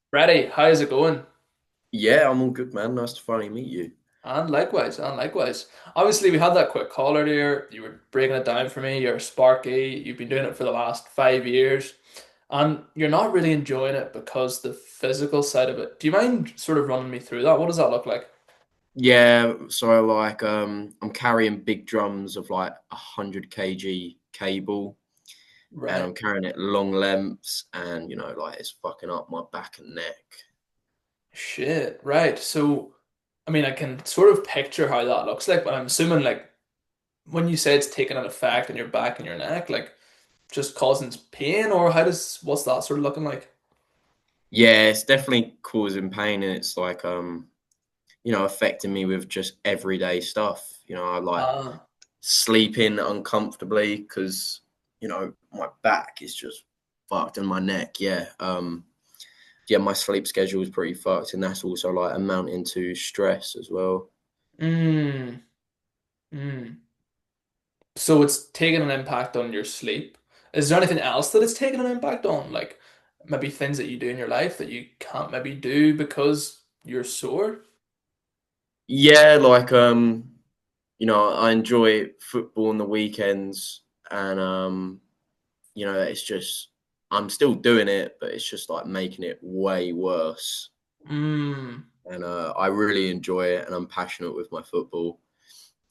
Freddie, how's it going? Yeah, I'm all good, man. Nice to finally meet you. And likewise, and likewise. Obviously, we had that quick call earlier. You were breaking it down for me. You're sparky. You've been doing it for the last 5 years, and you're not really enjoying it because the physical side of it. Do you mind sort of running me through that? What does that look like? Yeah, so I'm carrying big drums of like 100 kg cable, and Right. I'm carrying it long lengths, and like it's fucking up my back and neck. Shit. Right. So, I mean, I can sort of picture how that looks like, but I'm assuming like when you say it's taking an effect on your back and your neck, like just causing pain, or what's that sort of looking like? Yeah, it's definitely causing pain, and it's like affecting me with just everyday stuff. I like Ah. sleeping uncomfortably because my back is just fucked and my neck. Yeah, my sleep schedule is pretty fucked, and that's also like amounting to stress as well. Mm. Mm. So it's taking an impact on your sleep. Is there anything else that it's taking an impact on? Like maybe things that you do in your life that you can't maybe do because you're sore? Yeah, like I enjoy football on the weekends, and it's just I'm still doing it, but it's just like making it way worse. Mm. And I really enjoy it, and I'm passionate with my football.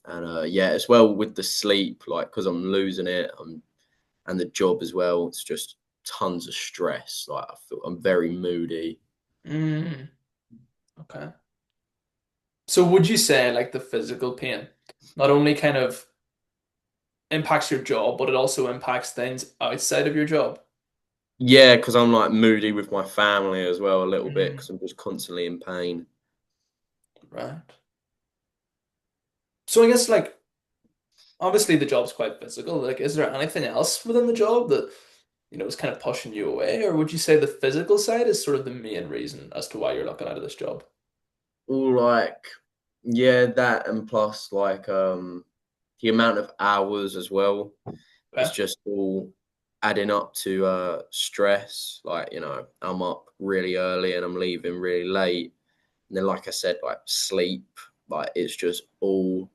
And yeah, as well with the sleep, like because I'm losing it, and the job as well. It's just tons of stress. Like I feel I'm very moody. Mm. Okay. So would you say like the physical pain not only kind of impacts your job, but it also impacts things outside of your job? Yeah, because I'm like moody with my family as well a little bit Mm. because I'm just constantly in pain. Right. So I guess like obviously the job's quite physical. Like, is there anything else within the job that is kind of pushing you away, or would you say the physical side is sort of the main reason as to why you're looking out of this job? All like, yeah, that and plus like the amount of hours as well is Okay. just all adding up to stress. Like, I'm up really early and I'm leaving really late. And then like I said, like sleep, like it's just all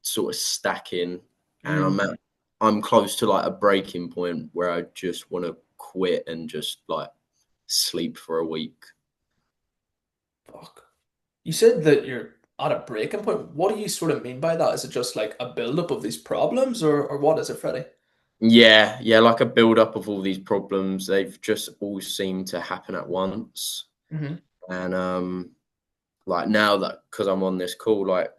sort of stacking, and Mm, I'm close to like a breaking point where I just want to quit and just like sleep for a week. fuck. You said that you're at a breaking point. What do you sort of mean by that? Is it just like a buildup of these problems, or what is it, Freddie? Yeah, like a build up of all these problems. They've just all seemed to happen at once, Hmm. and like now that because I'm on this call, like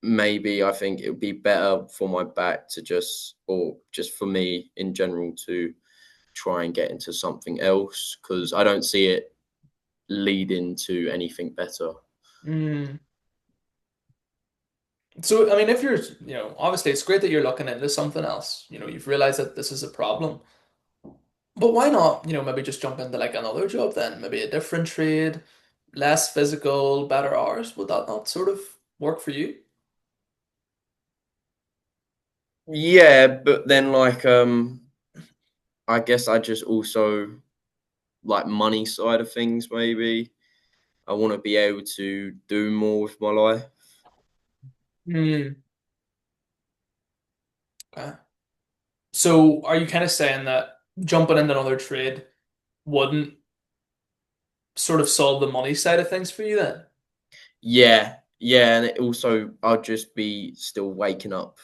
maybe I think it would be better for my back to just, or just for me in general, to try and get into something else because I don't see it leading to anything better. Mm. So, I mean, if you're, obviously it's great that you're looking into something else. You've realized that this is a problem. But why not, maybe just jump into like another job then? Maybe a different trade, less physical, better hours. Would that not sort of work for you? Yeah, but then like I guess I just also like money side of things maybe. I want to be able to do more with my life. Hmm. Okay. So are you kind of saying that jumping into another trade wouldn't sort of solve the money side of things for you then? Yeah, and it also I'll just be still waking up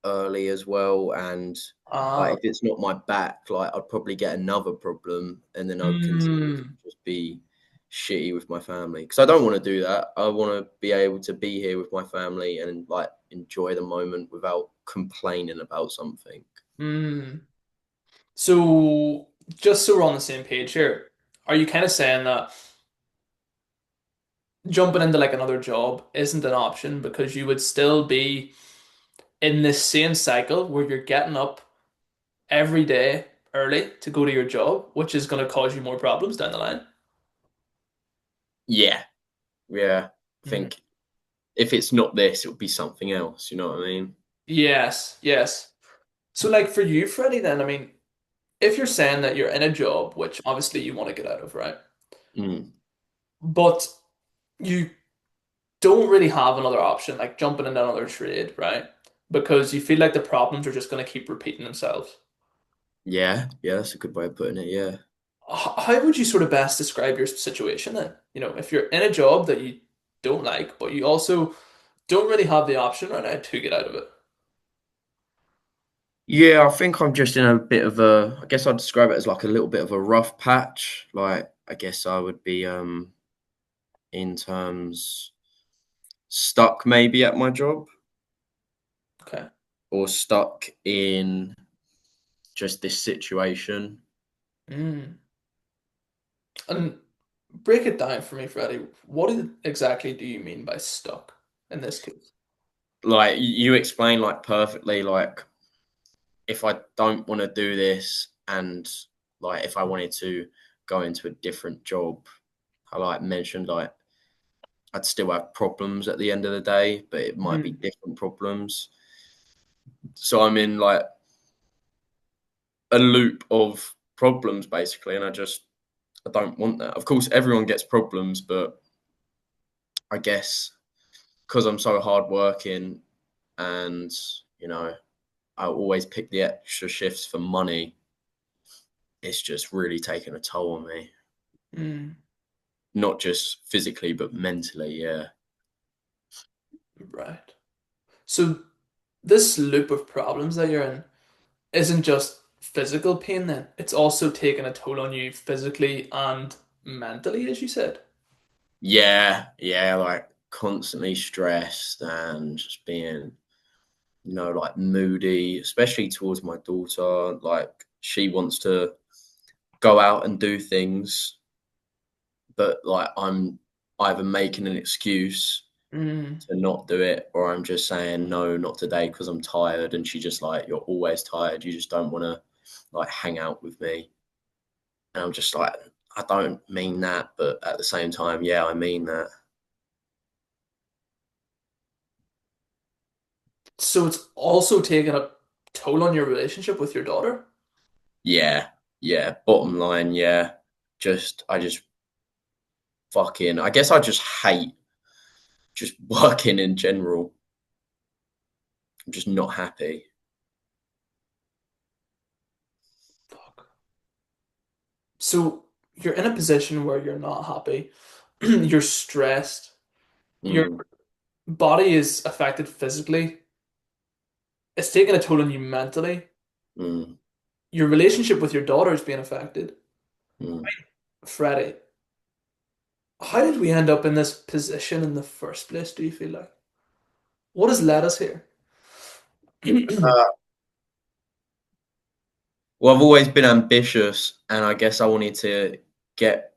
early as well, and like Ah. if it's not my back, like I'd probably get another problem, and then I'd continue to Mm, just be shitty with my family because I don't want to do that. I want to be able to be here with my family and like enjoy the moment without complaining about something. mm. So just so we're on the same page here, are you kind of saying that jumping into like another job isn't an option because you would still be in this same cycle where you're getting up every day early to go to your job, which is going to cause you more problems down the line? Yeah, yeah. I Mm. think if it's not this, it would be something else. You know what I mean? Yes, yes. So like for you, Freddie, then, I mean, if you're saying that you're in a job, which obviously you want to get out of, right? Mm. But you don't really have another option, like jumping into another trade, right? Because you feel like the problems are just going to keep repeating themselves. Yeah, yeah, that's a good way of putting it. Yeah. How would you sort of best describe your situation then? If you're in a job that you don't like, but you also don't really have the option right now to get out of it. Yeah, I think I'm just in a bit of a, I guess I'd describe it as like a little bit of a rough patch. Like, I guess I would be, in terms stuck maybe at my job Okay. or stuck in just this situation. Mm. And break it down for me, Freddie. Exactly do you mean by stuck in this case? Like you explain like perfectly, like if I don't want to do this and like if I wanted to go into a different job, I like mentioned like I'd still have problems at the end of the day, but it might be Mm. different problems. So I'm in like a loop of problems basically, and I don't want that. Of course, everyone gets problems, but I guess because I'm so hardworking and you know I always pick the extra shifts for money, it's just really taken a toll on me. Mm. Not just physically, but mentally. Yeah, Right. So this loop of problems that you're in isn't just physical pain then. It's also taking a toll on you physically and mentally, as you said. yeah, yeah. Like constantly stressed and just being, like moody, especially towards my daughter. Like she wants to go out and do things, but like I'm either making an excuse Mm. to not do it, or I'm just saying no, not today because I'm tired. And she just like, you're always tired. You just don't want to like hang out with me. And I'm just like, I don't mean that, but at the same time, yeah, I mean that. So it's also taking a toll on your relationship with your daughter. Yeah, yeah. Bottom line, yeah. I just fucking, I guess I just hate just working in general. I'm just not happy. Fuck. So you're in a position where you're not happy, you're stressed, your Mm, body is affected physically, it's taking a toll on you mentally, mm, your relationship with your daughter is being affected. mm. Freddie, how did we end up in this position in the first place, do you feel like? What has led us here? Well, I've always been ambitious, and I guess I wanted to get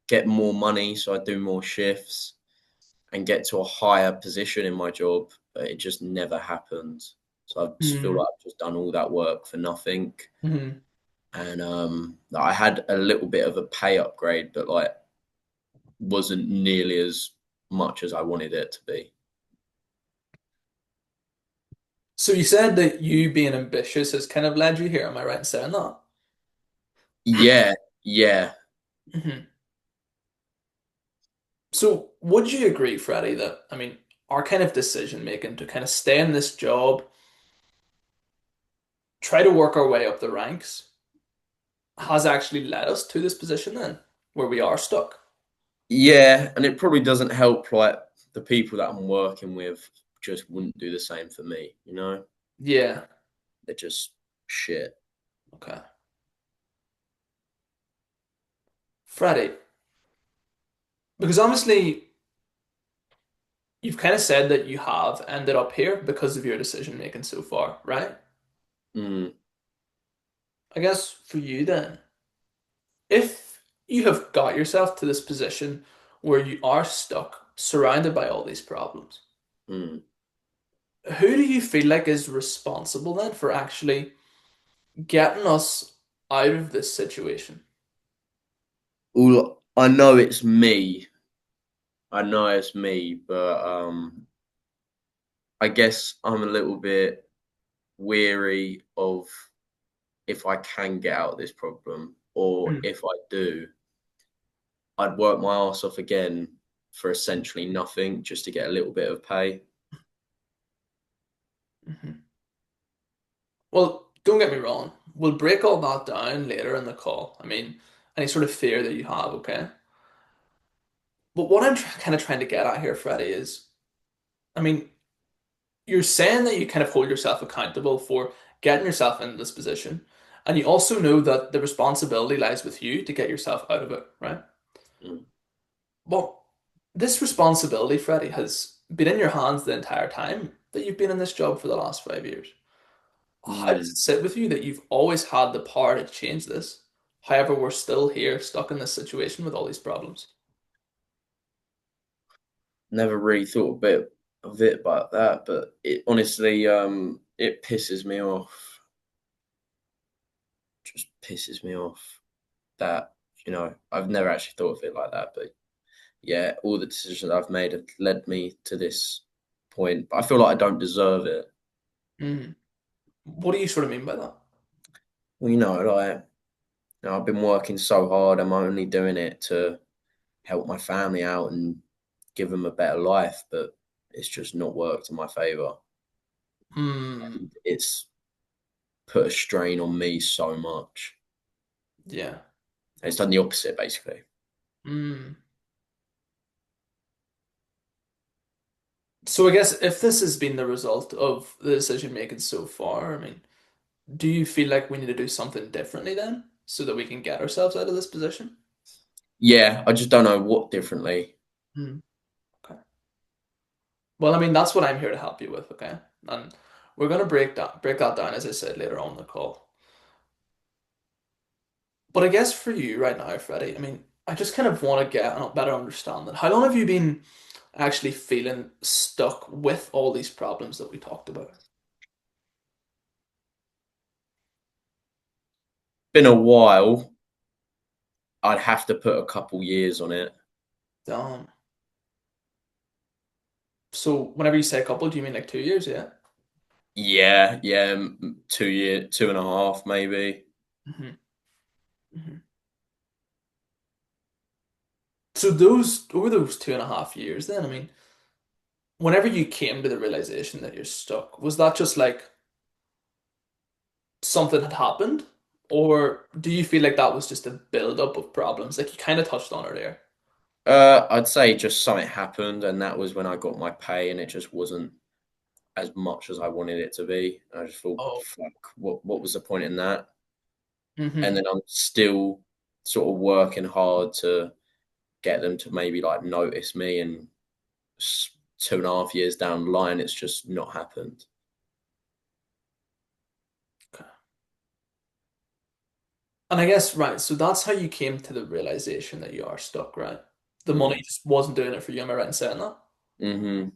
get more money, so I do more shifts and get to a higher position in my job, but it just never happened. So I just feel Mm. like I've just done all that work for nothing. Mhm. And I had a little bit of a pay upgrade, but like wasn't nearly as much as I wanted it to be. So you said that you being ambitious has kind of led you here. Am I right in saying that? Yeah, yeah, Mhm. So would you agree, Freddie, that our kind of decision making to kind of stay in this job, try to work our way up the ranks, has actually led us to this position then, where we are stuck? yeah, and it probably doesn't help. Like the people that I'm working with just wouldn't do the same for me. Yeah. They're just shit. Okay. Freddie, because obviously you've kind of said that you have ended up here because of your decision making so far, right? Mm, I guess for you then, if you have got yourself to this position where you are stuck, surrounded by all these problems, mm. who do you feel like is responsible then for actually getting us out of this situation? All I know it's me. I know it's me, but I guess I'm a little bit weary of if I can get out of this problem, or Mm, if I do, I'd work my ass off again for essentially nothing just to get a little bit of pay. mhm. Well, don't get me wrong. We'll break all that down later in the call. I mean, any sort of fear that you have, okay? But what I'm kind of trying to get at here, Freddie, is, I mean, you're saying that you kind of hold yourself accountable for getting yourself in this position, and you also know that the responsibility lies with you to get yourself out of it, right? Mm. Well, this responsibility, Freddie, has been in your hands the entire time that you've been in this job for the last 5 years. How does it Mm. sit with you that you've always had the power to change this? However, we're still here, stuck in this situation with all these problems. Never really thought a bit of it about that, but it honestly, it pisses me off. Just pisses me off that I've never actually thought of it like that, but yeah, all the decisions I've made have led me to this point. But I feel like I don't deserve it. Mm. What do you sort of mean by that? Well, like I've been working so hard. I'm only doing it to help my family out and give them a better life, but it's just not worked in my favor. Hmm. It's put a strain on me so much. Yeah. It's done the opposite, basically. Hmm. So I guess if this has been the result of the decision making so far, I mean, do you feel like we need to do something differently then so that we can get ourselves out of this position? Yeah, I just don't know what differently. Hmm. Okay. Well, I mean, that's what I'm here to help you with, okay? And we're gonna break that down, as I said later on in the call. But I guess for you right now, Freddie, I mean, I just kind of want to get a better understanding. How long have you been actually feeling stuck with all these problems that we talked about? Been a while. I'd have to put a couple years on it. Damn. So whenever you say a couple, do you mean like 2 years? Yeah. Yeah, yeah, 2 year, 2.5 maybe. Hmm. Hmm. So those over those 2.5 years, then I mean, whenever you came to the realization that you're stuck, was that just like something had happened, or do you feel like that was just a build-up of problems, like you kind of touched on earlier? I'd say just something happened, and that was when I got my pay, and it just wasn't as much as I wanted it to be. I just thought, Oh. fuck, what was the point in that? And Hmm. then I'm still sort of working hard to get them to maybe like notice me, and 2.5 years down the line, it's just not happened. And I guess, right, so that's how you came to the realization that you are stuck, right? The money Mm. just wasn't doing it for you. Am I right in saying that? Hmm.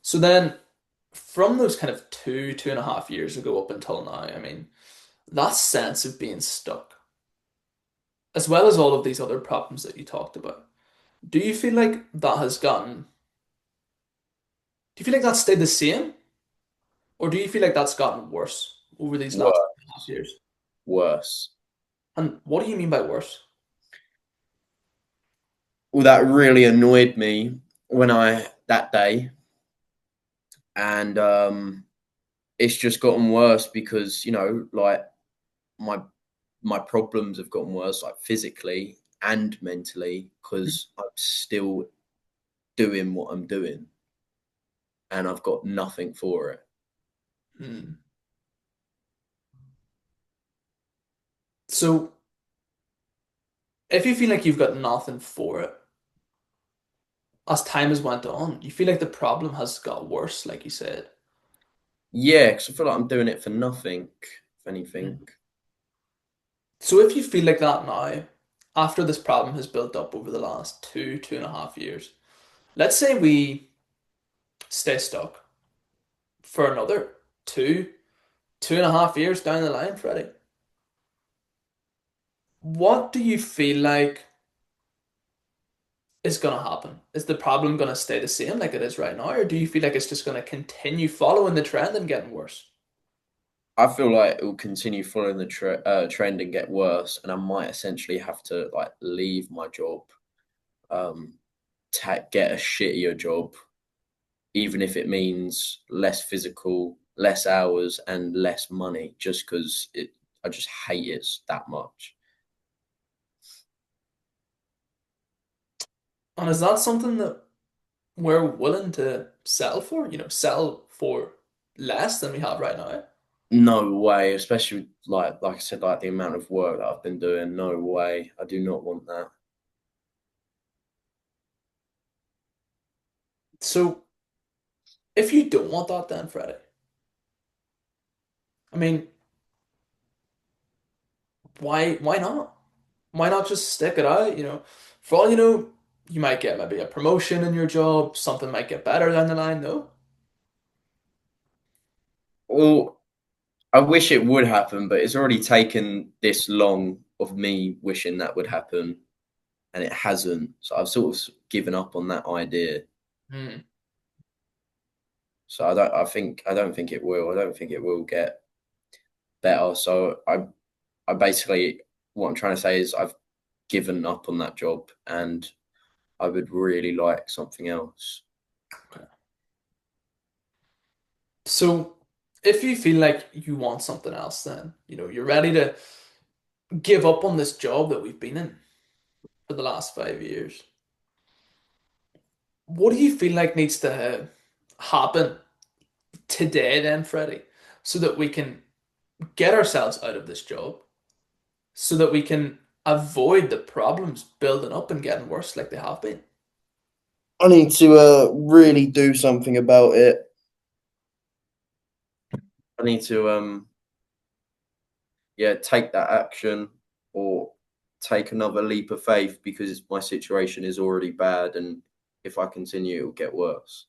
So then, from those kind of 2.5 years ago up until now, I mean, that sense of being stuck, as well as all of these other problems that you talked about, do you feel like that has do you feel like that stayed the same? Or do you feel like that's gotten worse over these last Worse, 2.5 years? worse. And what do you mean by worse? Well, that really annoyed me when I that day, and it's just gotten worse because like my my problems have gotten worse, like physically and mentally, because I'm still doing what I'm doing, and I've got nothing for it. Hmm. So, if you feel like you've got nothing for it, as time has went on, you feel like the problem has got worse, like you said. Yeah, because I feel like I'm doing it for nothing, if anything. Mhm. So if you feel like that now, after this problem has built up over the last 2.5 years, let's say we stay stuck for another 2.5 years down the line, Freddie. What do you feel like is gonna happen? Is the problem gonna stay the same like it is right now, or do you feel like it's just gonna continue following the trend and getting worse? I feel like it will continue following the trend and get worse, and I might essentially have to like leave my job, um, get a shittier job, even if it means less physical, less hours, and less money, just because I just hate it that much. And is that something that we're willing to sell for? Sell for less than we have right now? No way, especially like I said, like the amount of work that I've been doing. No way, I do not want that. So if you don't want that, then Freddie, I mean, why not? Why not just stick it out? For all you know, you might get maybe a promotion in your job, something might get better down the line, no? Well, I wish it would happen, but it's already taken this long of me wishing that would happen, and it hasn't. So I've sort of given up on that idea. Hmm. So I don't. I don't think it will. I don't think it will get better. So I basically what I'm trying to say is I've given up on that job, and I would really like something else. Okay. So if you feel like you want something else, then, you're ready to give up on this job that we've been in for the last 5 years. What do you feel like needs to happen today then, Freddie, so that we can get ourselves out of this job, so that we can avoid the problems building up and getting worse like they have been? I need to really do something about it. I need to yeah, take that action or take another leap of faith because my situation is already bad, and if I continue, it'll get worse.